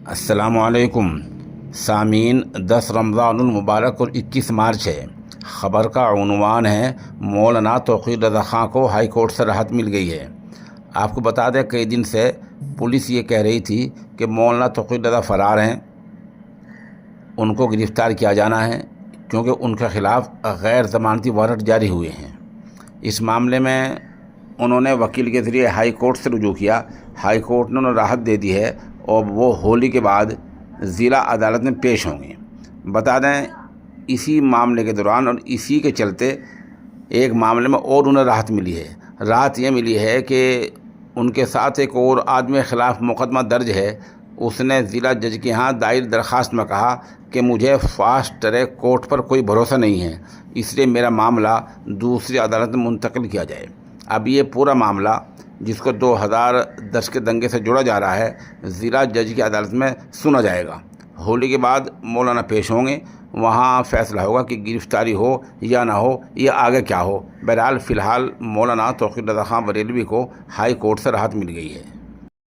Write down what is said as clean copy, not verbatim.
السلام علیکم سامعین، 10 رمضان المبارک اور 21 مارچ ہے۔ خبر کا عنوان ہے مولانا توقیر رضا خان کو ہائی کورٹ سے راحت مل گئی ہے۔ آپ کو بتا دیں کئی دن سے پولیس یہ کہہ رہی تھی کہ مولانا توقیر رضا فرار ہیں، ان کو گرفتار کیا جانا ہے کیونکہ ان کے خلاف غیر ضمانتی وارنٹ جاری ہوئے ہیں۔ اس معاملے میں انہوں نے وکیل کے ذریعے ہائی کورٹ سے رجوع کیا۔ ہائی کورٹ نے انہیں راحت دے دی ہے اور وہ ہولی کے بعد ضلع عدالت میں پیش ہوں گے۔ بتا دیں اسی معاملے کے دوران اور اسی کے چلتے ایک معاملے میں اور انہیں راحت ملی ہے۔ راحت یہ ملی ہے کہ ان کے ساتھ ایک اور آدمی کے خلاف مقدمہ درج ہے۔ اس نے ضلع جج کے ہاں دائر درخواست میں کہا کہ مجھے فاسٹ ٹریک کورٹ پر کوئی بھروسہ نہیں ہے، اس لیے میرا معاملہ دوسری عدالت میں منتقل کیا جائے۔ اب یہ پورا معاملہ جس کو 2010 کے دنگے سے جوڑا جا رہا ہے ضلع جج کی عدالت میں سنا جائے گا۔ ہولی کے بعد مولانا پیش ہوں گے، وہاں فیصلہ ہوگا کہ گرفتاری ہو یا نہ ہو یا آگے کیا ہو۔ بہرحال فی الحال مولانا توقیر رضا خان بریلوی کو ہائی کورٹ سے راحت مل گئی ہے۔